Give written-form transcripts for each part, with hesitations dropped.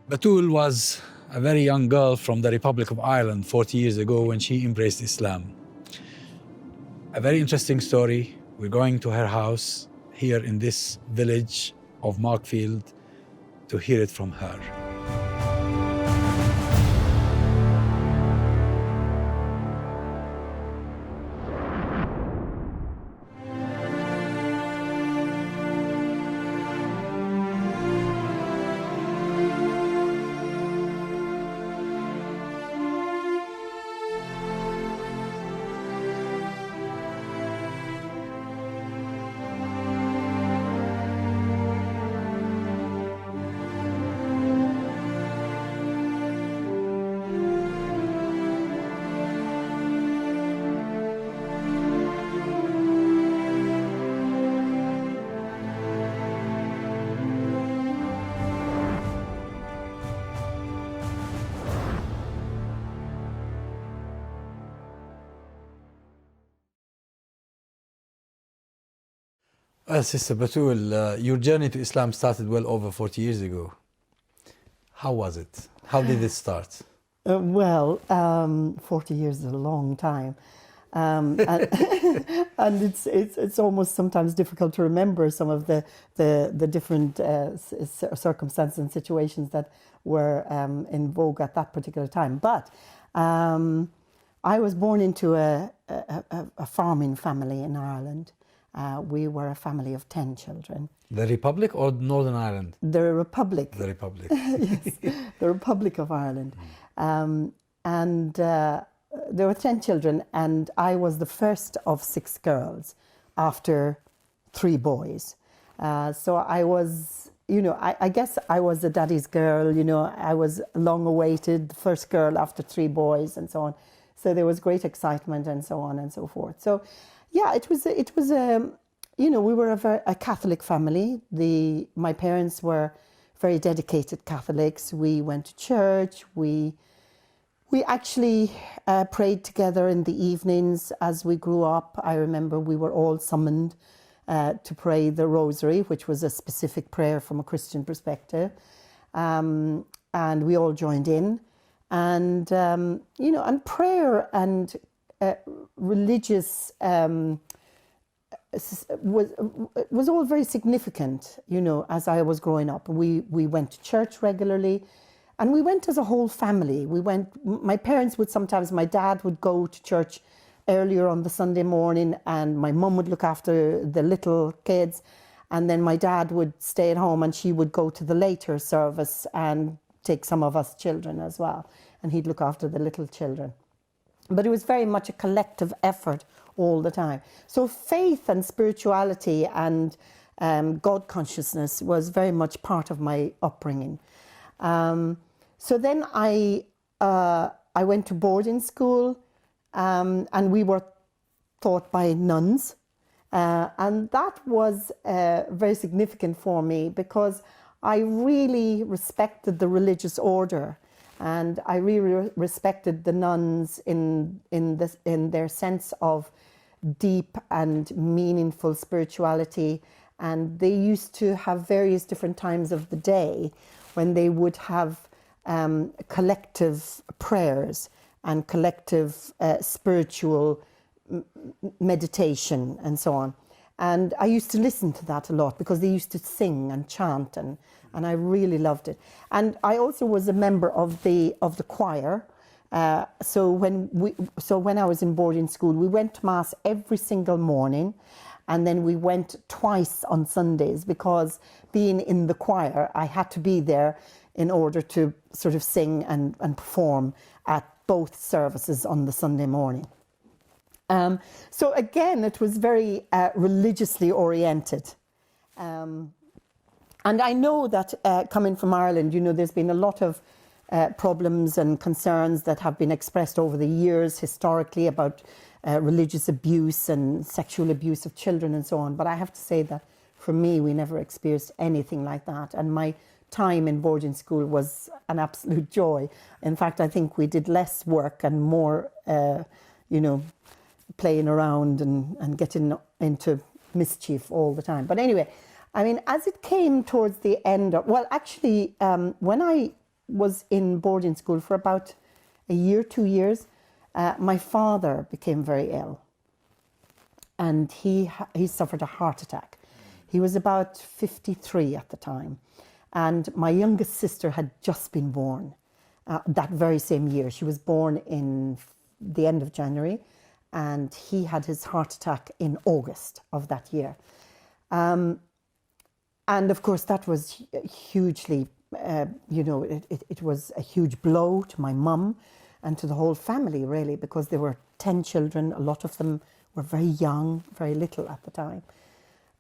Batool was a very young girl from the Republic of Ireland 40 years ago when she embraced Islam. A very interesting story. We're going to her house here in this village of Markfield to hear it from her. Sister Batool, your journey to Islam started well over 40 years ago. How was it? How did it start? 40 years is a long time. And it's almost sometimes difficult to remember some of the different circumstances and situations that were in vogue at that particular time. But I was born into a farming family in Ireland. We were a family of 10 children. The Republic or Northern Ireland? The Republic. The Republic. Yes, the Republic of Ireland. There were 10 children, and I was the first of 6 girls after 3 boys. So I was, I guess I was the daddy's girl, I was long awaited, the first girl after 3 boys and so on. So there was great excitement and so on and so forth. So yeah, it was we were a Catholic family. My parents were very dedicated Catholics. We went to church. We actually prayed together in the evenings as we grew up. I remember we were all summoned to pray the Rosary, which was a specific prayer from a Christian perspective, and we all joined in. And and prayer and religious was all very significant, as I was growing up. We went to church regularly, and we went as a whole family. My parents would sometimes, my dad would go to church earlier on the Sunday morning, and my mum would look after the little kids, and then my dad would stay at home, and she would go to the later service and take some of us children as well, and he'd look after the little children. But it was very much a collective effort all the time. So faith and spirituality and God consciousness was very much part of my upbringing. So then I went to boarding school, and we were taught by nuns. And that was very significant for me because I really respected the religious order. And I really respected the nuns in their sense of deep and meaningful spirituality. And they used to have various different times of the day when they would have collective prayers and collective spiritual meditation and so on. And I used to listen to that a lot because they used to sing and chant, and I really loved it. And I also was a member of the choir. So when I was in boarding school, we went to Mass every single morning, and then we went twice on Sundays because being in the choir, I had to be there in order to sort of sing and perform at both services on the Sunday morning. So again, it was very religiously oriented. And I know that coming from Ireland, there's been a lot of problems and concerns that have been expressed over the years historically about religious abuse and sexual abuse of children and so on. But I have to say that for me, we never experienced anything like that. And my time in boarding school was an absolute joy. In fact, I think we did less work and more, playing around and getting into mischief all the time. But anyway, I mean, as it came towards the end of, when I was in boarding school for about a year, 2 years, my father became very ill. And he suffered a heart attack. He was about 53 at the time. And my youngest sister had just been born that very same year. She was born in the end of January, and he had his heart attack in August of that year. And of course, that was hugely, it was a huge blow to my mum and to the whole family, really, because there were 10 children. A lot of them were very young, very little at the time.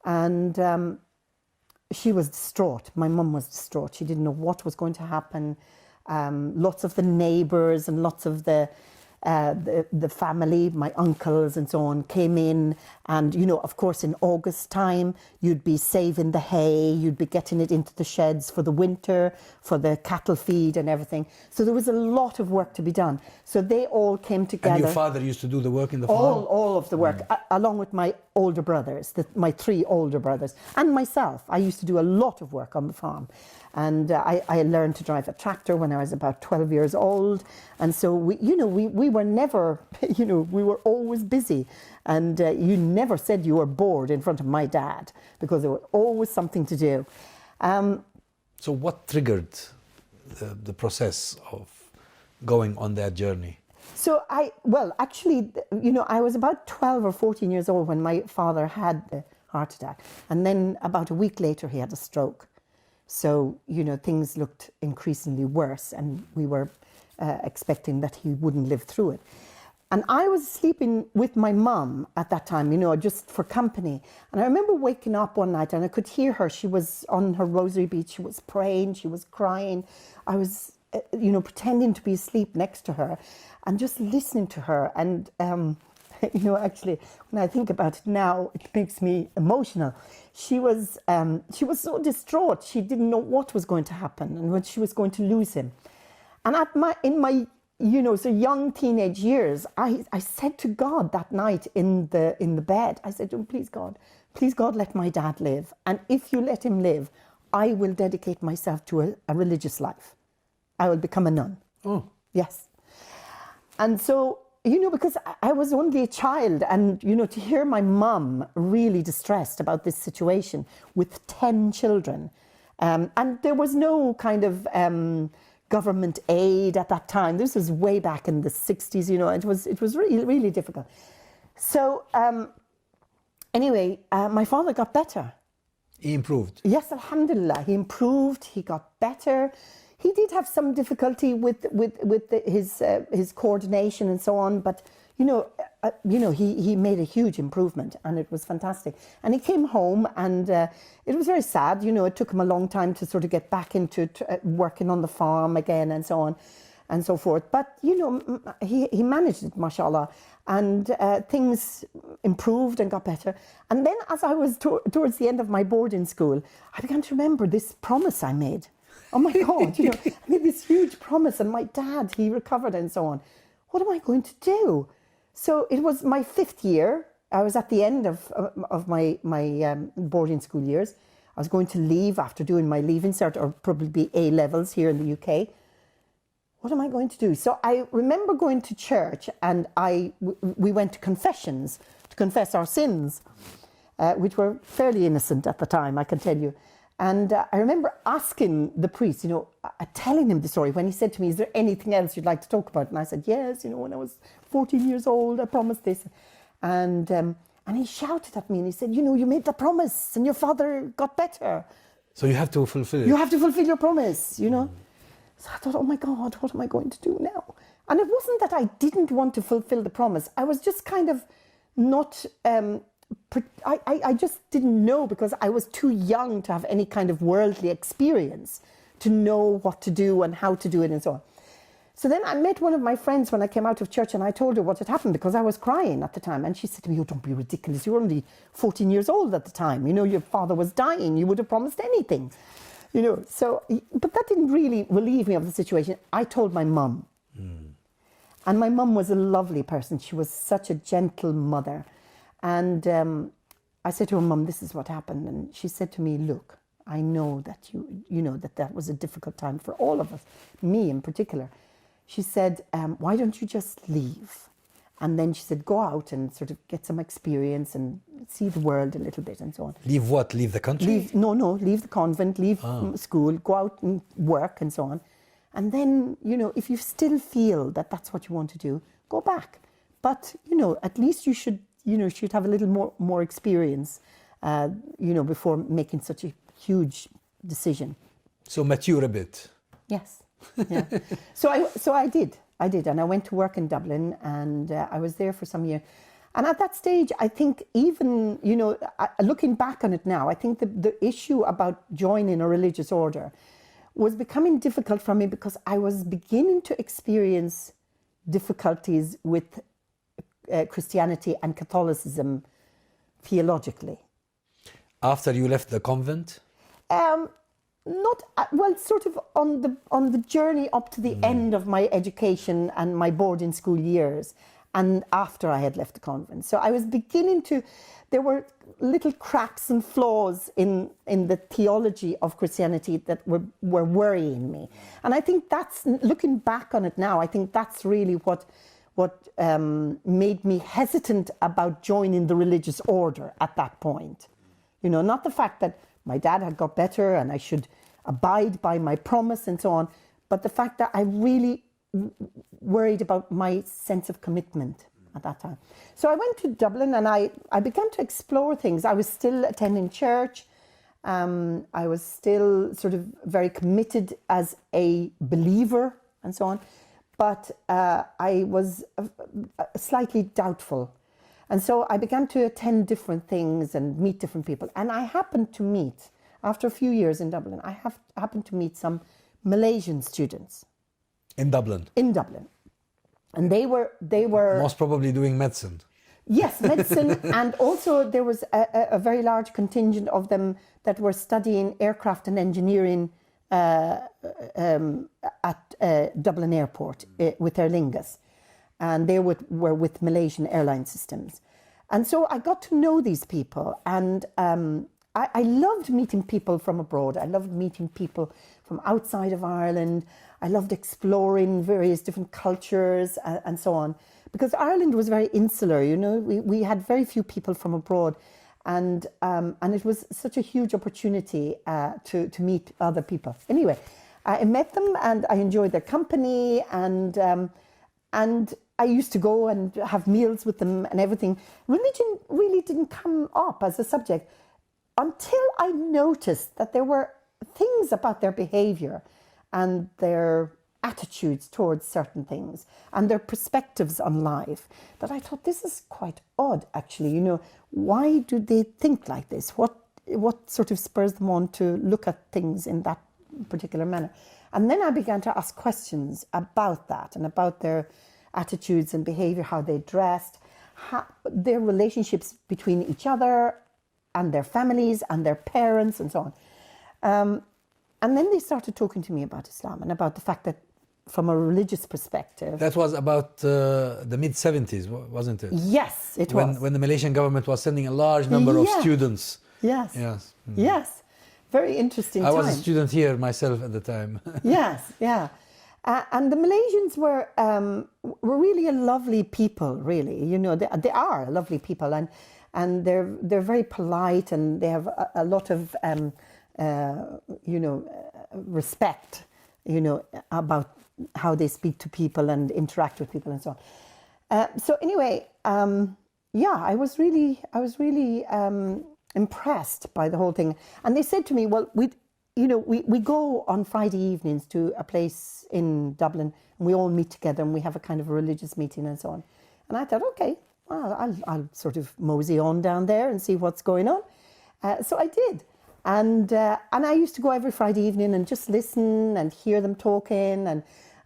And she was distraught. My mum was distraught. She didn't know what was going to happen. Lots of the neighbours and lots of the family, my uncles and so on, came in. And, of course, in August time, you'd be saving the hay, you'd be getting it into the sheds for the winter, for the cattle feed and everything. So there was a lot of work to be done. So they all came together. And your father used to do the work in the farm? All of the work, along with my older brothers, my 3 older brothers, and myself. I used to do a lot of work on the farm. And I learned to drive a tractor when I was about 12 years old. And so, we were never, we were always busy. And you never said you were bored in front of my dad, because there was always something to do. So what triggered the process of going on that journey? So I was about 12 or 14 years old when my father had the heart attack. And then about a week later, he had a stroke. So, things looked increasingly worse, and we were expecting that he wouldn't live through it. And I was sleeping with my mum at that time, just for company. And I remember waking up one night and I could hear her. She was on her rosary bead. She was praying. She was crying. I was, pretending to be asleep next to her and just listening to her. And, actually, when I think about it now, it makes me emotional. She was so distraught. She didn't know what was going to happen and when she was going to lose him. And in my young teenage years, I said to God that night in the bed, I said, oh, please God, let my dad live. And if you let him live, I will dedicate myself to a religious life. I will become a nun. Oh. Yes. And so, because I was only a child, and, to hear my mum really distressed about this situation with 10 children, and there was no kind of government aid at that time. This was way back in the 60s, it was really, really difficult. So anyway, my father got better. He improved? Yes, alhamdulillah. He improved, he got better. He did have some difficulty with his coordination and so on, but he made a huge improvement, and it was fantastic. And he came home, and it was very sad. It took him a long time to sort of get back into working on the farm again and so on and so forth. But he managed it, mashallah, and things improved and got better. And then, as I was towards the end of my boarding school, I began to remember this promise I made. Oh my God, I made this huge promise, and my dad, he recovered and so on. What am I going to do? So it was my 5th year. I was at the end of my boarding school years. I was going to leave after doing my leaving cert, or probably A levels here in the UK. What am I going to do? So I remember going to church, and we went to confessions to confess our sins, which were fairly innocent at the time, I can tell you. And I remember asking the priest, telling him the story when he said to me, is there anything else you'd like to talk about? And I said, yes, when I was 14 years old, I promised this. And he shouted at me and he said, you made the promise and your father got better. So you have to fulfill it. You have to fulfill your promise, So I thought, oh my God, what am I going to do now? And it wasn't that I didn't want to fulfill the promise. I was just kind of not... I just didn't know, because I was too young to have any kind of worldly experience to know what to do and how to do it and so on. So then I met one of my friends when I came out of church, and I told her what had happened, because I was crying at the time. And she said to me, oh, don't be ridiculous. You were only 14 years old at the time. Your father was dying. You would have promised anything. So, but that didn't really relieve me of the situation. I told my mum. And my mum was a lovely person. She was such a gentle mother. And I said to her, Mum, this is what happened. And she said to me, look, I know that you know that was a difficult time for all of us, me in particular. She said, why don't you just leave? And then she said, go out and sort of get some experience and see the world a little bit and so on. Leave what? Leave the country? Leave the convent, leave school, go out and work and so on. And then, if you still feel that that's what you want to do, go back. But, at least you should have a little more experience, before making such a huge decision. So mature a bit. Yes. Yeah. So I did, and I went to work in Dublin, and I was there for some years. And at that stage, I think even, looking back on it now, I think the issue about joining a religious order was becoming difficult for me because I was beginning to experience difficulties with Christianity and Catholicism theologically. After you left the convent? Sort of on the journey up to the end of my education and my boarding school years, and after I had left the convent. So I was beginning there were little cracks and flaws in the theology of Christianity that were worrying me. And I think that's, looking back on it now, I think that's really what made me hesitant about joining the religious order at that point. Not the fact that my dad had got better and I should abide by my promise and so on, but the fact that I really worried about my sense of commitment at that time. So I went to Dublin and I began to explore things. I was still attending church. I was still sort of very committed as a believer and so on, but I was slightly doubtful. And so I began to attend different things and meet different people. And I happened to meet, after a few years in Dublin, I happened to meet some Malaysian students. In Dublin? In Dublin. And they were most probably doing medicine. Yes, medicine. And also there was a very large contingent of them that were studying aircraft and engineering at Dublin Airport with Aer Lingus. And they were with Malaysian airline systems. And so I got to know these people, and I loved meeting people from abroad. I loved meeting people from outside of Ireland. I loved exploring various different cultures and so on, because Ireland was very insular, we had very few people from abroad, and it was such a huge opportunity to meet other people. Anyway, I met them and I enjoyed their company, and I used to go and have meals with them and everything. Religion really didn't come up as a subject until I noticed that there were things about their behavior and their attitudes towards certain things and their perspectives on life that I thought, this is quite odd, actually. Why do they think like this? What sort of spurs them on to look at things in that particular manner? And then I began to ask questions about that and about their attitudes and behavior, how they dressed, their relationships between each other and their families and their parents and so on. And then they started talking to me about Islam and about the fact that from a religious perspective... That was about the mid-70s, wasn't it? Yes, it was. When the Malaysian government was sending a large number of students. Yes. Yes. Yes. Very interesting time. I was a student here myself at the time. Yes, yeah. And the Malaysians were really a lovely people, really. They are lovely people, and they're very polite, and they have a lot of respect, about how they speak to people and interact with people and so on. So anyway, I was really impressed by the whole thing. And they said to me, well, we go on Friday evenings to a place in Dublin, and we all meet together and we have a kind of a religious meeting and so on. And I thought, okay, well, I'll sort of mosey on down there and see what's going on. So I did. And I used to go every Friday evening and just listen and hear them talking.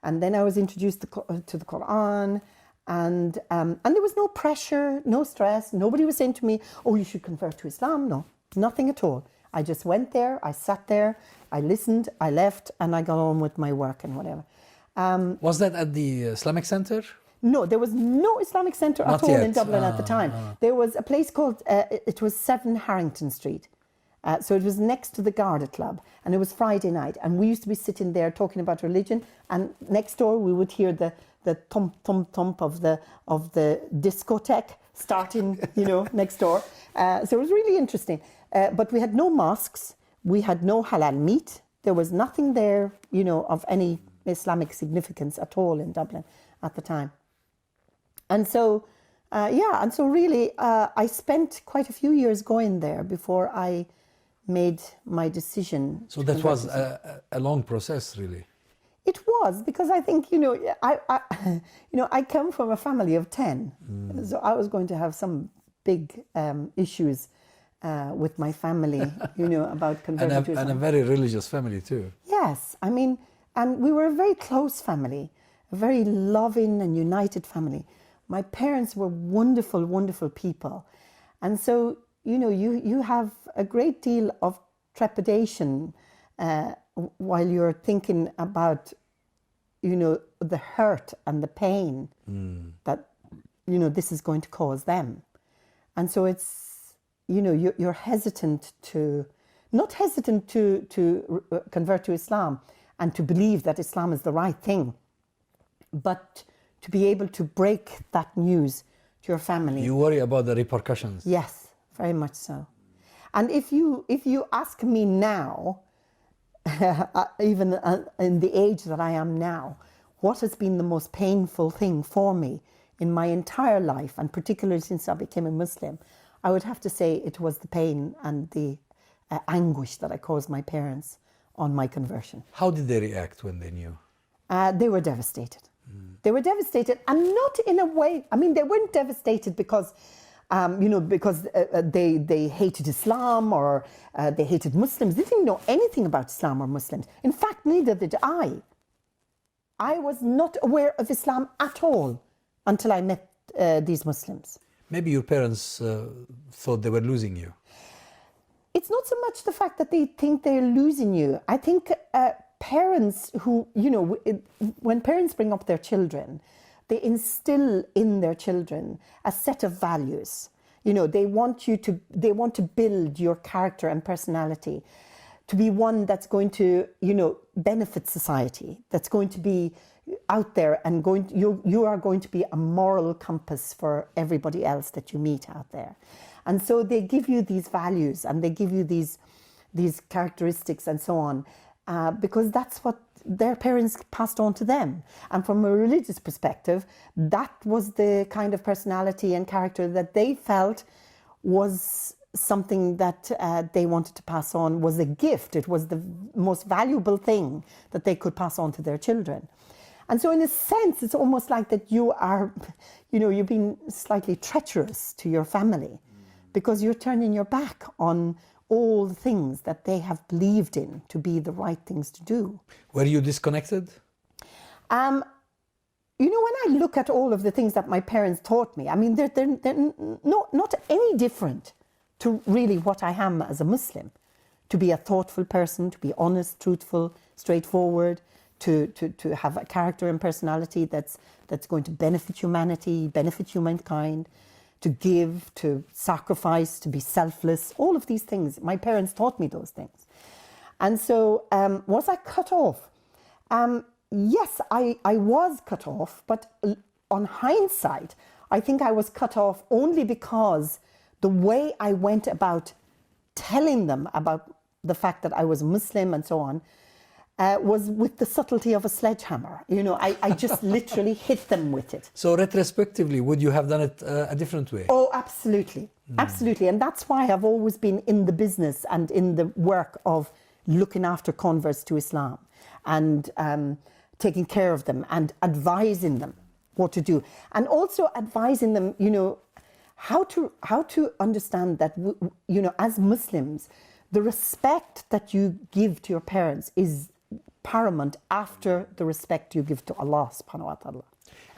And then I was introduced to the Quran. And there was no pressure, no stress. Nobody was saying to me, oh, you should convert to Islam. No, nothing at all. I just went there, I sat there, I listened, I left, and I got on with my work and whatever. Was that at the Islamic Center? No, there was no Islamic Center at all in Dublin at the time. There was a place called, it was 7 Harrington Street. So it was next to the Garda Club, and it was Friday night, and we used to be sitting there talking about religion, and next door we would hear the thump thump thump of the discotheque starting, next door. So it was really interesting. But we had no mosques, we had no halal meat. There was nothing there, of any Islamic significance at all in Dublin at the time. And so, really, I spent quite a few years going there before I made my decision. So that was a long process, really. It was, because I think, I come from a family of 10. So I was going to have some big issues with my family, about converting to Islam. And a very religious family too. Yes, and we were a very close family, a very loving and united family. My parents were wonderful, wonderful people. And so, you have a great deal of trepidation while you're thinking about, the hurt and the pain that, this is going to cause them. And so it's, you're hesitant not hesitant to convert to Islam and to believe that Islam is the right thing, but to be able to break that news to your family. You worry about the repercussions. Yes, very much so. And if you ask me now, even in the age that I am now, what has been the most painful thing for me in my entire life, and particularly since I became a Muslim, I would have to say it was the pain and the anguish that I caused my parents on my conversion. How did they react when they knew? They were devastated. They were devastated, and not in a way, they weren't devastated because, they hated Islam or they hated Muslims. They didn't know anything about Islam or Muslims. In fact, neither did I. I was not aware of Islam at all until I met these Muslims. Maybe your parents thought they were losing you. It's not so much the fact that they think they're losing you. I think parents who, when parents bring up their children, they instill in their children a set of values. They want to build your character and personality to be one that's going to, benefit society, that's going to be out there and you are going to be a moral compass for everybody else that you meet out there. And so they give you these values and they give you these characteristics and so on, because that's what their parents passed on to them. And from a religious perspective, that was the kind of personality and character that they felt was something that they wanted to pass on, was a gift. It was the most valuable thing that they could pass on to their children. And so in a sense, it's almost like that you are, you're being slightly treacherous to your family because you're turning your back on all the things that they have believed in to be the right things to do. Were you disconnected? When I look at all of the things that my parents taught me, they're not any different to really what I am as a Muslim. To be a thoughtful person, to be honest, truthful, straightforward, to have a character and personality that's going to benefit humanity, benefit humankind, to give, to sacrifice, to be selfless, all of these things. My parents taught me those things. And so was I cut off? Yes, I was cut off, but on hindsight, I think I was cut off only because the way I went about telling them about the fact that I was Muslim and so on was with the subtlety of a sledgehammer. I just literally hit them with it. So retrospectively, would you have done it a different way? Oh, absolutely. Absolutely. And that's why I've always been in the business and in the work of looking after converts to Islam and taking care of them and advising them what to do. And also advising them, how to understand that, as Muslims, the respect that you give to your parents is paramount after the respect you give to Allah subhanahu wa ta'ala.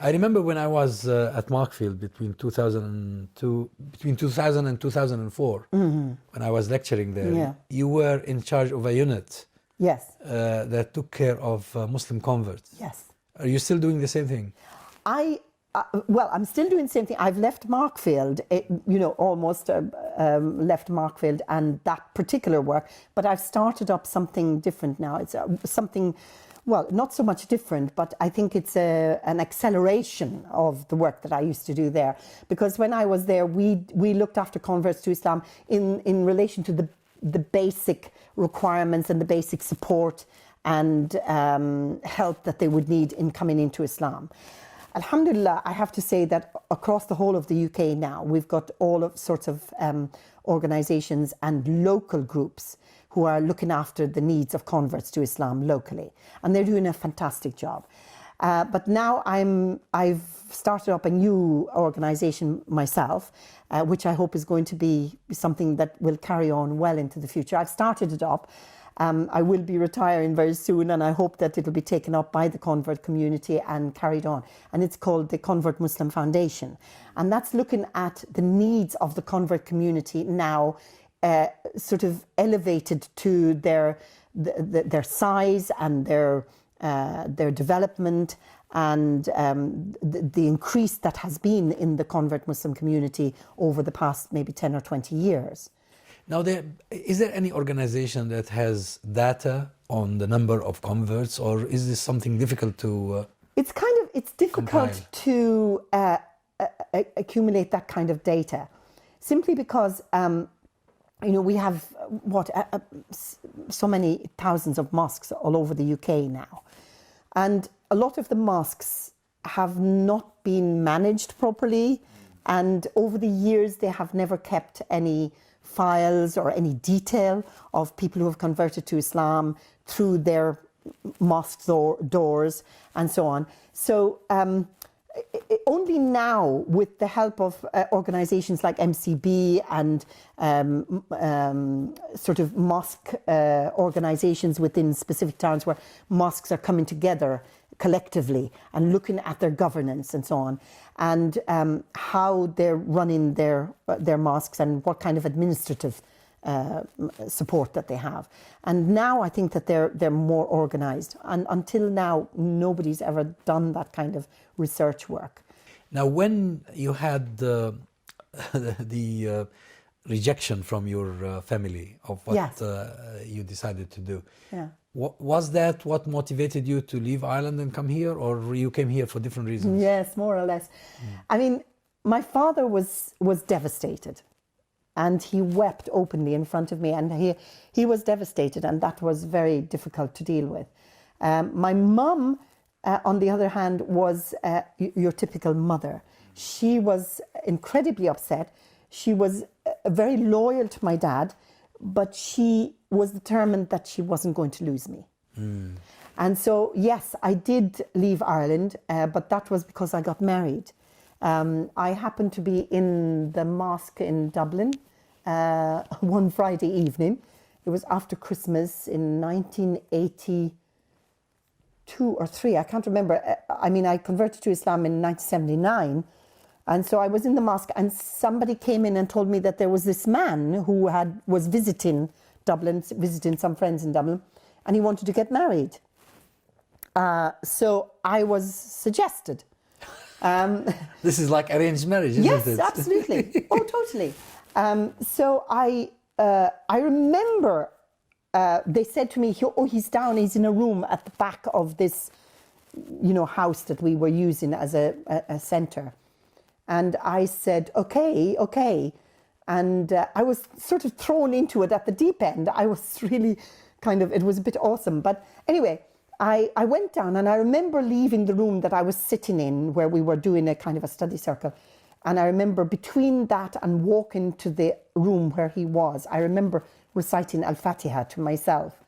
I remember when I was at Markfield between 2000 and 2004, when I was lecturing there, you were in charge of a unit that took care of Muslim converts. Yes. Are you still doing the same thing? I Well, I'm still doing the same thing. I've left Markfield, almost left Markfield and that particular work, but I've started up something different now. It's something, well, not so much different, but I think it's an acceleration of the work that I used to do there. Because when I was there, we looked after converts to Islam in relation to the basic requirements and the basic support and help that they would need in coming into Islam. Alhamdulillah, I have to say that across the whole of the UK now, we've got all of sorts of organisations and local groups who are looking after the needs of converts to Islam locally. And they're doing a fantastic job. But now I've started up a new organisation myself, which I hope is going to be something that will carry on well into the future. I've started it up. I will be retiring very soon, and I hope that it'll be taken up by the convert community and carried on. And it's called the Convert Muslim Foundation. And that's looking at the needs of the convert community now, sort of elevated to their size and their development and the increase that has been in the convert Muslim community over the past maybe 10 or 20 years. Now, is there any organization that has data on the number of converts, or is this something difficult to it's difficult compile? To accumulate that kind of data, simply because we have so many thousands of mosques all over the UK now, and a lot of the mosques have not been managed properly, and over the years they have never kept any files or any detail of people who have converted to Islam through their mosque doors and so on. So only now, with the help of organisations like MCB and sort of mosque organisations within specific towns where mosques are coming together collectively and looking at their governance and so on, and how they're running their mosques and what kind of administrative support that they have. And now I think that they're more organised. And until now, nobody's ever done that kind of research work. Now, when you had the rejection from your family of what Yes. You decided to do, Yeah. was that what motivated you to leave Ireland and come here, or you came here for different reasons? Yes, more or less. I mean, my father was devastated, and he wept openly in front of me, and he was devastated, and that was very difficult to deal with. My mum, on the other hand, was your typical mother. She was incredibly upset. She was very loyal to my dad, but she was determined that she wasn't going to lose me. And so, yes, I did leave Ireland, but that was because I got married. I happened to be in the mosque in Dublin one Friday evening. It was after Christmas in 1982 or 3, I can't remember. I mean, I converted to Islam in 1979. And so I was in the mosque, and somebody came in and told me that there was this man who was visiting Dublin, visiting some friends in Dublin, and he wanted to get married. So I was suggested. This is like arranged marriage, isn't Yes, it? absolutely. Oh, totally. So I remember they said to me, he's down, he's in a room at the back of this, house that we were using as a centre. And I said, okay. And I was sort of thrown into it at the deep end. I was really it was a bit awesome. But anyway, I went down, and I remember leaving the room that I was sitting in where we were doing a kind of a study circle. And I remember between that and walking to the room where he was, I remember reciting Al-Fatiha to myself.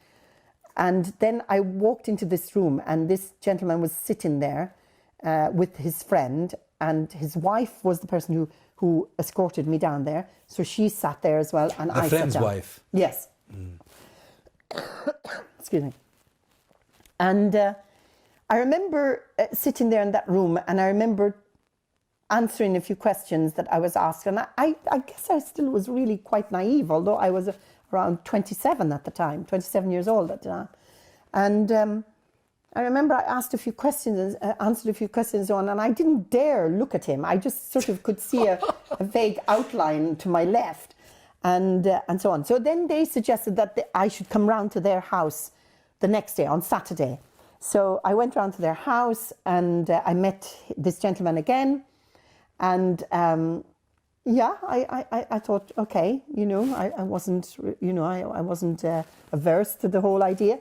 And then I walked into this room, and this gentleman was sitting there with his friend, and his wife was the person who escorted me down there. So she sat there as well, and I sat down. The friend's wife? Yes. Excuse me. And I remember sitting there in that room, and I remember answering a few questions that I was asked. And I guess I still was really quite naive, although I was around 27 at the time, 27 years old at the time. And I remember I asked a few questions, answered a few questions on, and I didn't dare look at him. I just sort of could see a vague outline to my left, and so on. So then they suggested that I should come round to their house the next day, on Saturday. So I went round to their house, and I met this gentleman again, and I thought, okay, I wasn't, I wasn't averse to the whole idea.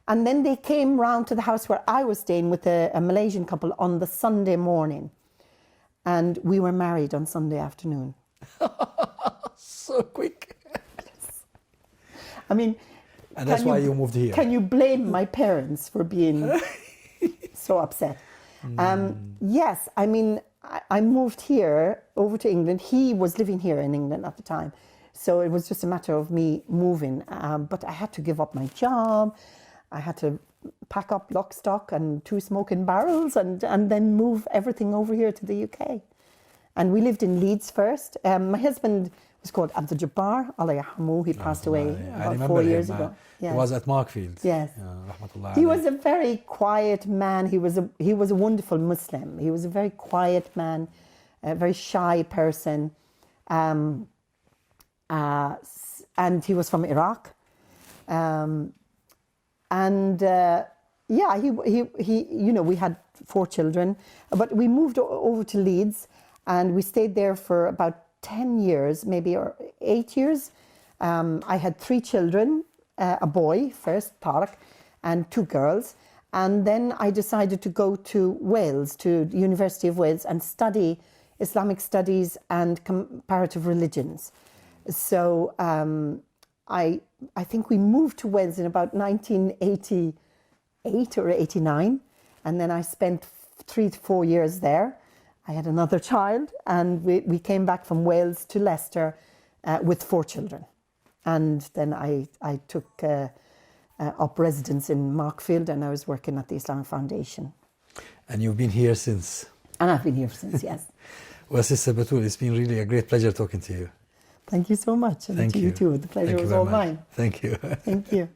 And then they came round to the house where I was staying with a Malaysian couple on the Sunday morning. And we were married on Sunday afternoon. So quick. I mean... And that's why you moved here. Can you blame my parents for being so upset? Yes, I mean, I moved here over to England. He was living here in England at the time. So it was just a matter of me moving. But I had to give up my job. I had to pack up lock, stock and 2 smoking barrels and then move everything over here to the UK. And we lived in Leeds first. My husband was called Abdul Jabbar, Allah yarhamu. He passed away about 4 years ago. Yes. He was at Markfield. Yes. He was a very quiet man. He was a wonderful Muslim. He was a very quiet man, a very shy person. And he was from Iraq. We had 4 children, but we moved over to Leeds, and we stayed there for about 10 years, maybe, or 8 years. I had 3 children, a boy first, Tarek, and 2 girls. And then I decided to go to Wales, to the University of Wales, and study Islamic studies and comparative religions. So I think we moved to Wales in about 1988 or 89. And then I spent 3 to 4 years there. I had another child, and we came back from Wales to Leicester with 4 children. And then I took up residence in Markfield, and I was working at the Islamic Foundation. And you've been here since? And I've been here since, yes. Well, Sister Batool, it's been really a great pleasure talking to you. Thank you so much. And to you too. The pleasure was all mine. Thank you. Thank you.